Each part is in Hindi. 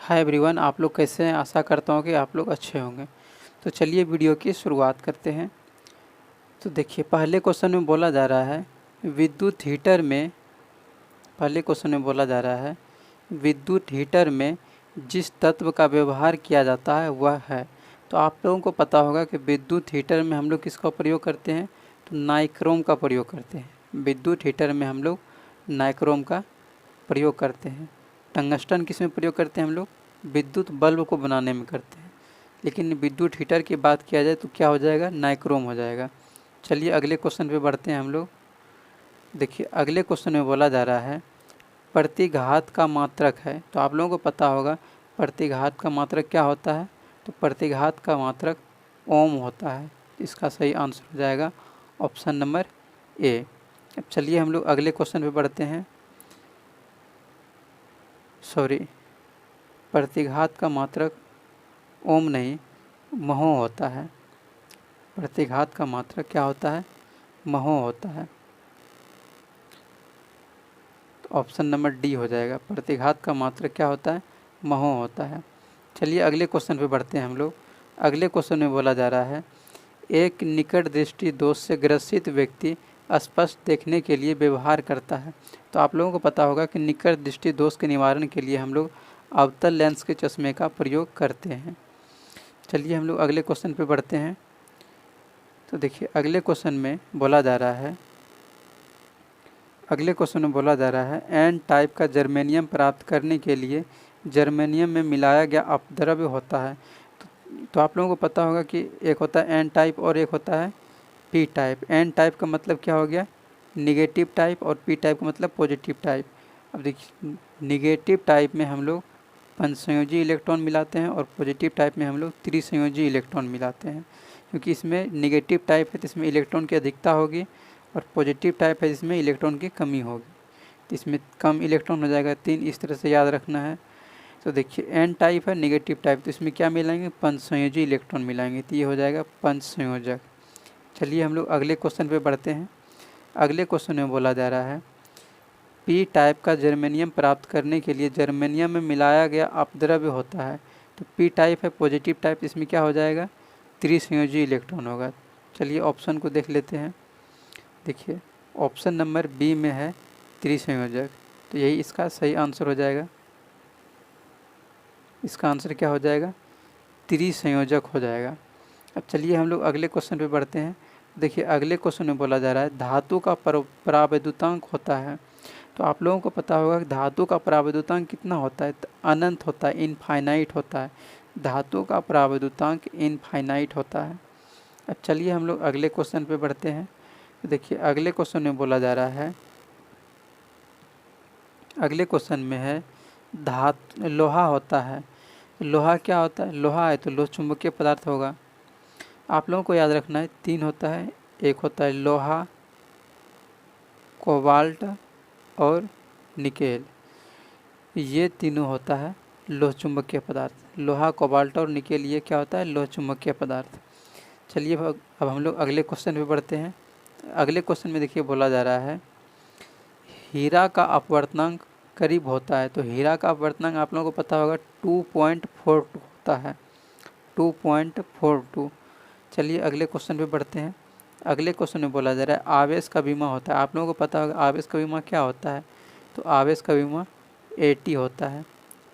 हाय एवरीवन, आप लोग कैसे हैं। आशा करता हूँ कि आप लोग अच्छे होंगे। तो चलिए वीडियो की शुरुआत करते हैं। तो देखिए, पहले क्वेश्चन में बोला जा रहा है विद्युत हीटर में पहले क्वेश्चन में बोला जा रहा है विद्युत हीटर में जिस तत्व का व्यवहार किया जाता है वह है। तो आप लोगों को पता होगा कि विद्युत हीटर में हम लोग किसका प्रयोग करते हैं, तो नाइक्रोम का प्रयोग करते हैं। विद्युत हीटर में हम लोग नाइक्रोम का प्रयोग करते हैं। टंगस्टन किस में प्रयोग करते हैं हम लोग, विद्युत बल्ब को बनाने में करते हैं। लेकिन विद्युत हीटर की बात किया जाए तो क्या हो जाएगा, नाइक्रोम हो जाएगा। चलिए अगले क्वेश्चन पे बढ़ते हैं हम लोग। देखिए अगले क्वेश्चन में बोला जा रहा है प्रतिघात का मात्रक है। तो आप लोगों को पता होगा प्रतिघात का मात्रक क्या होता है, तो प्रतिघात का मात्रक ओम होता है। इसका सही आंसर हो जाएगा ऑप्शन नंबर ए। अब चलिए हम लोग अगले क्वेश्चन पे बढ़ते हैं। प्रतिघात का मात्रक ओम नहीं महो होता है। प्रतिघात का मात्रक क्या होता है, महो होता है। तो ऑप्शन नंबर डी हो जाएगा। प्रतिघात का मात्रक क्या होता है, महो होता है। चलिए अगले क्वेश्चन पे बढ़ते हैं हम लोग। अगले क्वेश्चन में बोला जा रहा है एक निकट दृष्टि दोष से ग्रसित व्यक्ति स्पष्ट देखने के लिए व्यवहार करता है। तो आप लोगों को पता होगा कि निकट दृष्टि दोष के निवारण के लिए हम लोग अवतल लेंस के चश्मे का प्रयोग करते हैं। चलिए हम लोग अगले क्वेश्चन पे बढ़ते हैं। तो देखिए अगले क्वेश्चन में बोला जा रहा है एन टाइप का जर्मेनियम प्राप्त करने के लिए जर्मेनियम में मिलाया गया अपद्रव्य होता है। तो आप लोगों को पता होगा कि एक होता है एन टाइप और एक होता है पी टाइप। एन टाइप का मतलब क्या हो गया, निगेटिव टाइप, और पी टाइप का मतलब पॉजिटिव टाइप। अब देखिए निगेटिव टाइप में हम लोग पंचसंयोजी इलेक्ट्रॉन मिलाते हैं और पॉजिटिव टाइप में हम लोग त्रिसंयोजी इलेक्ट्रॉन मिलाते हैं। क्योंकि इसमें निगेटिव टाइप है तो इसमें इलेक्ट्रॉन की अधिकता होगी, और पॉजिटिव टाइप है जिसमें इलेक्ट्रॉन की कमी होगी, तो इसमें कम इलेक्ट्रॉन हो जाएगा 3। इस तरह से याद रखना है। तो देखिए एन टाइप है निगेटिव टाइप, तो इसमें क्या मिलाएंगे, पंचसंयोजी इलेक्ट्रॉन मिलाएंगे, तो ये हो जाएगा पंचसंयोजक। चलिए हम लोग अगले क्वेश्चन पे बढ़ते हैं। अगले क्वेश्चन में बोला जा रहा है पी टाइप का जर्मेनियम प्राप्त करने के लिए जर्मेनियम में मिलाया गया अपद्रव्य होता है। तो पी टाइप है पॉजिटिव टाइप, इसमें क्या हो जाएगा, त्रिसंयोजी इलेक्ट्रॉन होगा। चलिए ऑप्शन को देख लेते हैं। देखिए ऑप्शन नंबर बी में है त्रिसंयोजक, तो यही इसका सही आंसर हो जाएगा। इसका आंसर क्या हो जाएगा, त्रिसंयोजक हो जाएगा। अब चलिए हम लोग अगले क्वेश्चन पे बढ़ते हैं। देखिए अगले क्वेश्चन में बोला जा रहा है धातु का परावैद्युतांक होता है। तो आप लोगों को पता होगा कि धातु का परावैद्युतांक कितना होता है, तो अनंत होता है, इनफाइनाइट होता है। धातु का परावैद्युतांक इनफाइनाइट होता है। अब चलिए हम लोग अगले क्वेश्चन पे बढ़ते हैं। तो देखिए अगले क्वेश्चन में बोला जा रहा है, अगले क्वेश्चन में है लोहा होता है। लोहा क्या होता है, लोहा है तो लोह चुंबकीय पदार्थ होगा। आप लोगों को याद रखना है 3 होता है, एक होता है लोहा, कोबाल्ट और निकेल। ये तीनों होता है लोह चुंबकीय पदार्थ। लोहा, कोबाल्ट और निकेल ये क्या होता है, लोह चुंबकीय पदार्थ। चलिए अब हम लोग अगले क्वेश्चन पे बढ़ते हैं। अगले क्वेश्चन में देखिए बोला जा रहा है हीरा का अपवर्तनांक करीब होता है। तो हीरा का अपवर्तनांक आप लोगों को पता होगा 2.42 होता है, 2.42। चलिए अगले क्वेश्चन पे बढ़ते हैं। अगले क्वेश्चन में बोला जा रहा है आवेश का विमा होता है। आप लोगों को पता होगा आवेश का विमा क्या होता है, तो आवेश का विमा AT होता है।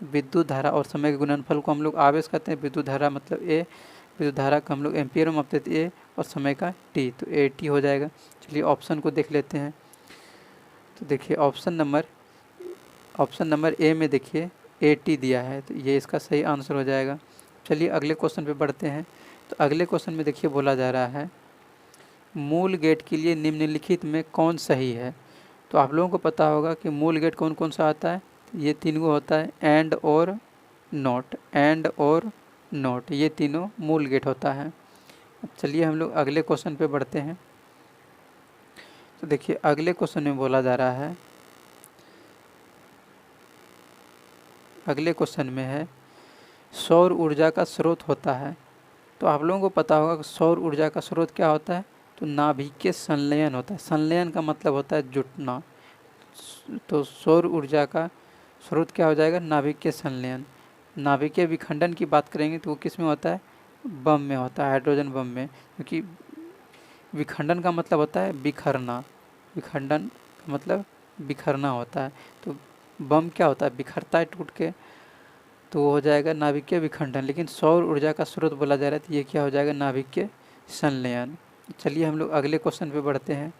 विद्युत धारा और समय के गुणनफल को हम लोग आवेश कहते हैं, विद्युत धारा मतलब A, विद्युत धारा का हम लोग एम्पियर में मापते थे A, और समय का T, तो AT हो जाएगा। चलिए ऑप्शन को देख लेते हैं। तो देखिए ऑप्शन नंबर ए में देखिए AT दिया है, तो ये इसका सही आंसर हो जाएगा। चलिए अगले क्वेश्चन पे बढ़ते हैं। तो अगले क्वेश्चन में देखिए बोला जा रहा है मूल गेट के लिए निम्नलिखित में कौन सही है। तो आप लोगों को पता होगा कि मूल गेट कौन कौन सा आता है, ये 3 गो होता है, एंड और नॉट, एंड और नॉट, ये तीनों मूल गेट होता है। अब चलिए हम लोग अगले क्वेश्चन पे बढ़ते हैं। तो देखिए अगले क्वेश्चन में बोला जा रहा है, अगले क्वेश्चन में है सौर ऊर्जा का स्रोत होता है। तो आप लोगों को पता होगा कि सौर ऊर्जा का स्रोत क्या होता है, तो नाभिकीय संलयन होता है। संलयन का मतलब होता है जुटना, तो सौर ऊर्जा का स्रोत क्या हो जाएगा, नाभिकीय संलयन। नाभिकीय विखंडन की बात करेंगे तो वो किस में होता है, बम में होता है, हाइड्रोजन बम में, क्योंकि विखंडन का मतलब होता है बिखरना, विखंडन का मतलब बिखरना होता है। तो बम क्या होता है, बिखरता है टूट के, तो वो हो जाएगा नाभिकीय विखंडन। लेकिन सौर ऊर्जा का स्रोत बोला जा रहा है तो ये क्या हो जाएगा, नाभिकीय संलयन। चलिए हम लोग अगले क्वेश्चन पे बढ़ते हैं।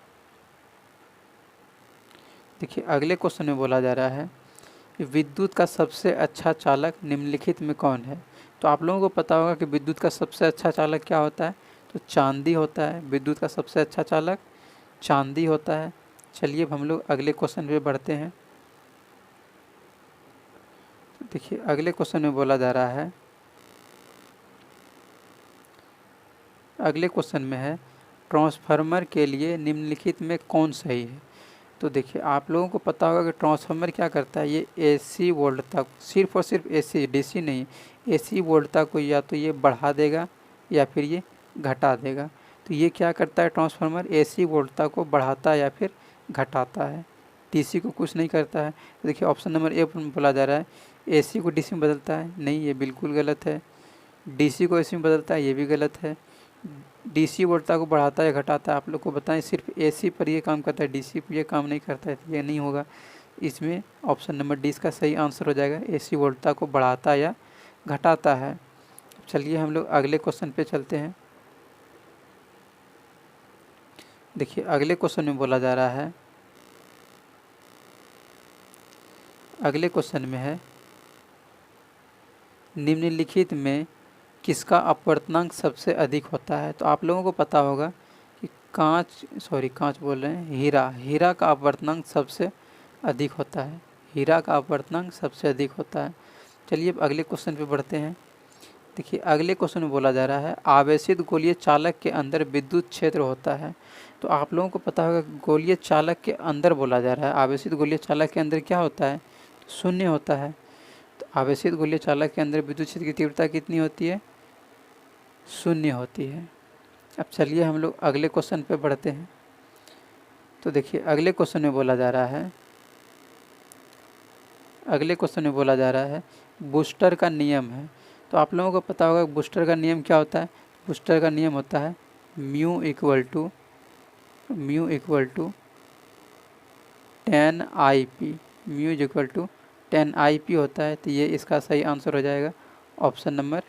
देखिए अगले क्वेश्चन में बोला जा रहा है विद्युत का सबसे अच्छा चालक निम्नलिखित में कौन है। तो आप लोगों को पता होगा कि विद्युत का सबसे अच्छा चालक क्या होता है, तो चांदी होता है। विद्युत का सबसे अच्छा चालक चांदी होता है। चलिए अब हम लोग अगले क्वेश्चन पे बढ़ते हैं। तो देखिए अगले क्वेश्चन में बोला जा रहा है, अगले क्वेश्चन में है ट्रांसफार्मर के लिए निम्नलिखित में कौन सही है। तो देखिए आप लोगों को पता होगा कि ट्रांसफार्मर क्या करता है, ये एसी वोल्टता, सिर्फ और सिर्फ एसी, डीसी नहीं, एसी वोल्टता को या तो ये बढ़ा देगा या फिर ये घटा देगा। तो ये क्या करता है ट्रांसफार्मर, एसी वोल्टता को बढ़ाता है या फिर घटाता है, डीसी को कुछ नहीं करता है। तो देखिए ऑप्शन नंबर ए बोला जा रहा है एसी को डीसी में बदलता है, नहीं ये बिल्कुल गलत है। डीसी को एसी में बदलता है, ये भी गलत है। डीसी वोल्टता को बढ़ाता है घटाता है, आप लोग को बताएं सिर्फ एसी पर ये काम करता है, डीसी पर ये काम नहीं करता है, तो ये नहीं होगा। इसमें ऑप्शन नंबर डी इसका सही आंसर हो जाएगा, एसी वोल्टता को बढ़ाता या घटाता है। चलिए हम लोग अगले क्वेश्चन पे चलते हैं। देखिए अगले क्वेश्चन में बोला जा रहा है, अगले क्वेश्चन में है निम्नलिखित में किसका अपवर्तनांक सबसे अधिक होता है। तो आप लोगों को पता होगा कि कांच बोल रहे हैं, हीरा का अपवर्तनांक सबसे अधिक होता है, हीरा का अपवर्तनांक सबसे अधिक होता है। चलिए अब अगले क्वेश्चन पे बढ़ते हैं। देखिए अगले क्वेश्चन में बोला जा रहा है आवेशित गोलीय चालक के अंदर विद्युत क्षेत्र होता है। तो आप लोगों को पता होगा गोलीय चालक के अंदर बोला जा रहा है, आवेशित गोलीय चालक के अंदर क्या होता है, शून्य होता है। तो आवेशित गोलीय चालक के अंदर विद्युत क्षेत्र की तीव्रता कितनी होती है, शून्य होती है। अब चलिए हम लोग अगले क्वेश्चन पे बढ़ते हैं। तो देखिए अगले क्वेश्चन में बोला जा रहा है, अगले क्वेश्चन में बोला जा रहा है बूस्टर का नियम है। तो आप लोगों को पता होगा बूस्टर का नियम क्या होता है, बूस्टर का नियम होता है mu equal to 10 IP, mu equal to 10 IP होता है। तो ये इसका सही आंसर हो जाएगा ऑप्शन नंबर,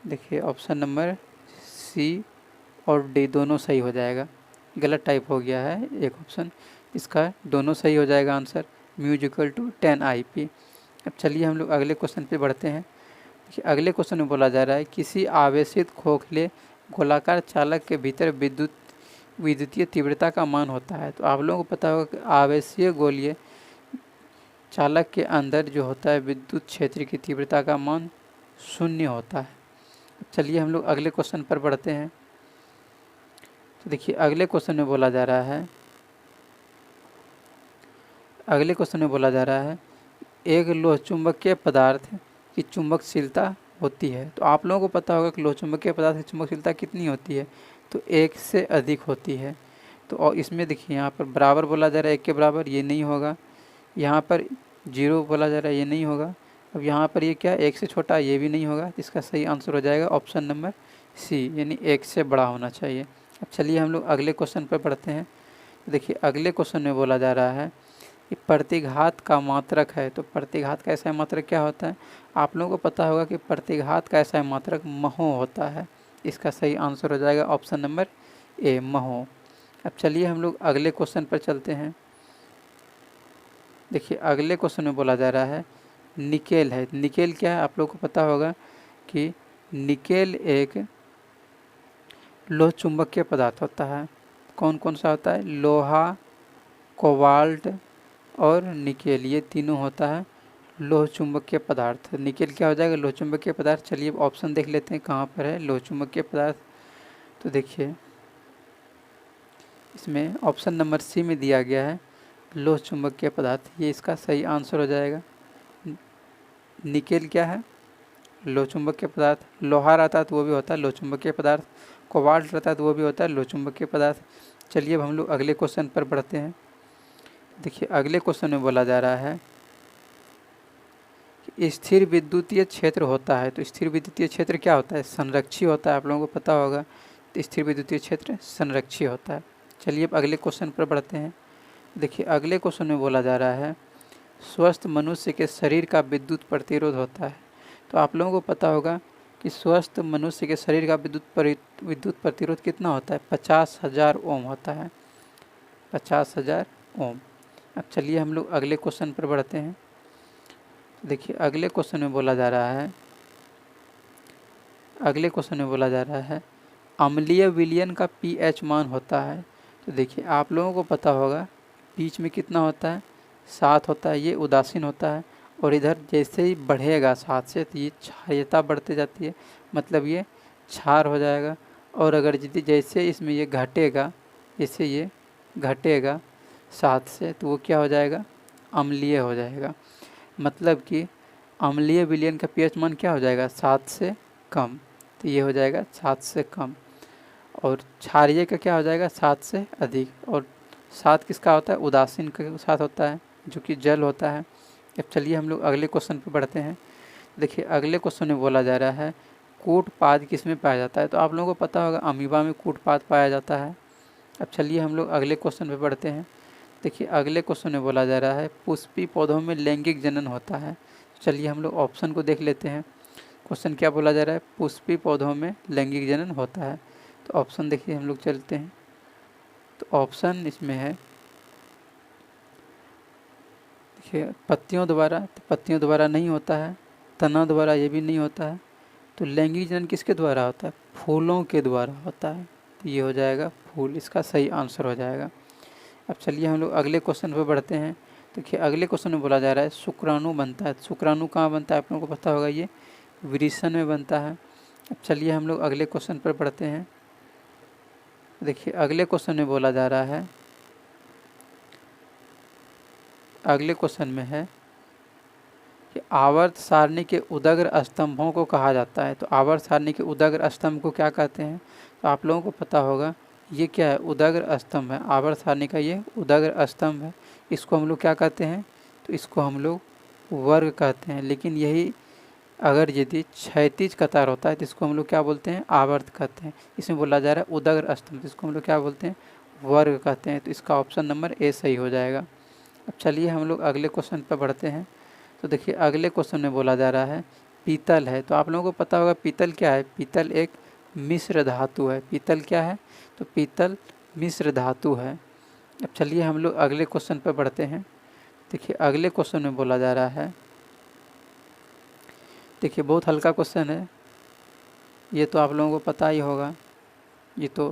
देखिए ऑप्शन नंबर सी और डी दोनों सही हो जाएगा, गलत टाइप हो गया है एक ऑप्शन, इसका दोनों सही हो जाएगा answer, mu equal to 10 IP। अब चलिए हम लोग अगले क्वेश्चन पे बढ़ते हैं। देखिए अगले क्वेश्चन में बोला जा रहा है किसी आवेशित खोखले गोलाकार चालक के भीतर विद्युतीय तीव्रता का मान होता है। तो आप लोगों को पता होगा कि आवेशीय गोलीय चालक के अंदर जो होता है विद्युत क्षेत्र की तीव्रता का मान शून्य होता है। चलिए हम लोग अगले क्वेश्चन पर बढ़ते हैं। तो देखिए अगले क्वेश्चन में बोला जा रहा है, अगले क्वेश्चन में बोला जा रहा है एक लोह चुंबकीय पदार्थ की चुंबकशीलता होती है। तो आप लोगों को पता होगा कि लोह चुंबकीय पदार्थ की चुंबकशीलता कितनी होती है, तो 1 से अधिक होती है। तो और इसमें देखिए यहाँ पर बराबर बोला जा रहा है 1 के बराबर, ये नहीं होगा। यहाँ पर 0 बोला जा रहा है, ये नहीं होगा। अब यहाँ पर ये क्या 1 से छोटा, ये भी नहीं होगा। इसका सही आंसर हो जाएगा ऑप्शन नंबर सी, यानी 1 से बड़ा होना चाहिए। अब चलिए हम लोग अगले क्वेश्चन पर पढ़ते हैं। देखिए अगले क्वेश्चन में बोला जा रहा है कि प्रतिघात का मात्रक है। तो प्रतिघात का ऐसा मात्रक क्या होता है, आप लोगों को पता होगा कि प्रतिघात का ऐसा मात्रक महो होता है। इसका सही आंसर हो जाएगा ऑप्शन नंबर ए, महो। अब चलिए हम लोग अगले क्वेश्चन पर चलते हैं। देखिए अगले क्वेश्चन में बोला जा रहा है निकेल है। निकेल क्या है, आप लोगों को पता होगा कि निकेल एक लोह चुंबकीय पदार्थ होता है। कौन कौन सा होता है, लोहा, कोबाल्ट और निकेल, ये तीनों होता है लोह चुंबकीय पदार्थ। निकेल क्या हो जाएगा, लोह चुंबकीय पदार्थ। चलिए ऑप्शन देख लेते हैं कहाँ पर है लोह चुंबकीय पदार्थ। तो देखिए इसमें ऑप्शन नंबर सी में दिया गया है लोह चुंबकीय पदार्थ, ये इसका सही आंसर हो जाएगा। निकेल क्या है, लोह चुंबकीय पदार्थ। लोहा रहता है तो वो भी होता है लोह चुंबकीय पदार्थ। कोबाल्ट रहता है तो वो भी होता है लोह चुंबकीय पदार्थ। चलिए अब हम लोग अगले क्वेश्चन पर बढ़ते हैं। देखिए अगले क्वेश्चन में बोला जा रहा है कि स्थिर विद्युतीय क्षेत्र होता है। तो स्थिर विद्युतीय क्षेत्र क्या होता है? संरक्षी होता है। आप लोगों को पता होगा, तो स्थिर विद्युतीय क्षेत्र संरक्षी होता है। चलिए अब अगले क्वेश्चन पर बढ़ते हैं। देखिए अगले क्वेश्चन में बोला जा रहा है स्वस्थ मनुष्य के शरीर का विद्युत प्रतिरोध होता है। तो आप लोगों को पता होगा कि स्वस्थ मनुष्य के शरीर का विद्युत प्रतिरोध कितना होता है? 50,000 ओम होता है, 50,000 ओम। अब चलिए हम लोग अगले क्वेश्चन पर बढ़ते हैं। देखिए अगले क्वेश्चन में बोला जा रहा है, अगले क्वेश्चन में बोला जा रहा है अम्लीय विलयन का पीएच मान होता है। तो देखिए आप लोगों को पता होगा बीच में कितना होता है? 7 होता है, ये उदासीन होता है। और इधर जैसे ही बढ़ेगा 7 से तो ये क्षारीयता बढ़ते जाती है, मतलब ये क्षार हो जाएगा। और अगर यदि जैसे इसमें ये घटेगा, जैसे ये घटेगा 7 से, तो वो क्या हो जाएगा? अम्लीय हो जाएगा। मतलब कि अम्लीय विलयन का पीएच मान क्या हो जाएगा? 7 से कम। तो ये हो जाएगा 7 से कम। और क्षारीय का क्या हो जाएगा? 7 से अधिक। और 7 किसका होता है? उदासीन के साथ होता है, जो कि जल होता है। अब चलिए हम लोग अगले क्वेश्चन पर बढ़ते हैं। देखिए अगले क्वेश्चन में बोला जा रहा है कूटपाद किस में पाया जाता है? तो आप लोगों को पता होगा अमीबा में कूटपाद पाया जाता है। अब चलिए हम लोग अगले क्वेश्चन पर बढ़ते हैं। देखिए अगले क्वेश्चन में बोला जा रहा है पुष्पी पौधों में लैंगिक जनन होता है। चलिए हम लोग ऑप्शन को देख लेते हैं। क्वेश्चन क्या बोला जा रहा है? पुष्पी पौधों में लैंगिक जनन होता है। तो ऑप्शन देखिए हम लोग चलते हैं। तो ऑप्शन इसमें है, देखिए पत्तियों द्वारा, तो पत्तियों द्वारा नहीं होता है, तना द्वारा ये भी नहीं होता है। तो लैंगिक जनन किसके द्वारा होता है? फूलों के द्वारा होता है। तो ये हो जाएगा फूल, इसका सही आंसर हो जाएगा। अब चलिए हम लोग अगले क्वेश्चन पर बढ़ते हैं। देखिए अगले क्वेश्चन में बोला जा रहा है शुक्राणु बनता है। शुक्राणु कहाँ बनता है? आप लोगों को पता होगा, ये वृषण में बनता है। अब चलिए हम लोग अगले क्वेश्चन पर बढ़ते हैं। देखिए अगले क्वेश्चन में बोला जा रहा है, अगले क्वेश्चन में है कि आवर्त सारणी के उदग्र स्तंभों को कहा जाता है। तो आवर्त सारणी के उदग्र स्तंभ को क्या कहते हैं? तो आप लोगों को पता होगा ये क्या है? उदग्र स्तंभ है। आवर्त सारणी का ये उदग्र स्तंभ है। इसको हम लोग क्या कहते हैं? तो इसको हम लोग वर्ग कहते हैं। लेकिन यही अगर यदि क्षैतिज कतार होता है तो इसको हम लोग क्या बोलते हैं? आवर्त कहते हैं। इसमें बोला जा रहा है उदग्र स्तंभ, इसको हम लोग क्या बोलते हैं? वर्ग कहते हैं। तो इसका ऑप्शन नंबर ए सही हो जाएगा। अब चलिए हम लोग अगले क्वेश्चन पर बढ़ते हैं। तो देखिए अगले क्वेश्चन में बोला जा रहा है पीतल है। तो आप लोगों को पता होगा पीतल क्या है? पीतल एक मिश्र धातु है। पीतल क्या है? तो पीतल मिश्र धातु है। अब चलिए हम लोग अगले क्वेश्चन पर बढ़ते हैं। देखिए अगले क्वेश्चन में बोला जा रहा है, देखिए बहुत हल्का क्वेश्चन है, ये तो आप लोगों को पता ही होगा। ये तो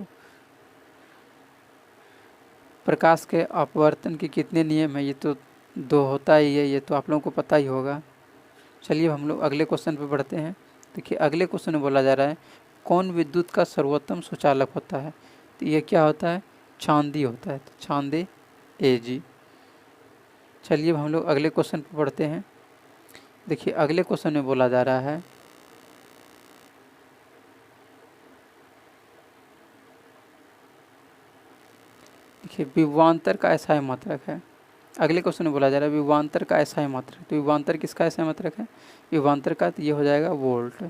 प्रकाश के अपवर्तन के कितने नियम है? ये तो 2 होता ही है, ये तो आप लोगों को पता ही होगा। चलिए हम लोग अगले क्वेश्चन पर बढ़ते हैं। देखिए अगले क्वेश्चन में बोला जा रहा है कौन विद्युत का सर्वोत्तम सुचालक होता है? तो ये क्या होता है? चांदी होता है। तो चांदी Ag। चलिए हम लोग अगले क्वेश्चन पर बढ़ते हैं। देखिए अगले क्वेश्चन में बोला जा रहा है, देखिए विभवांतर का ऐसा मात्रक है। अगले क्वेश्चन में बोला जा रहा है विभवांतर का ऐसा मात्रक। तो विभवांतर किसका ऐसा मात्रक है? विभवांतर का तो ये हो जाएगा वोल्ट।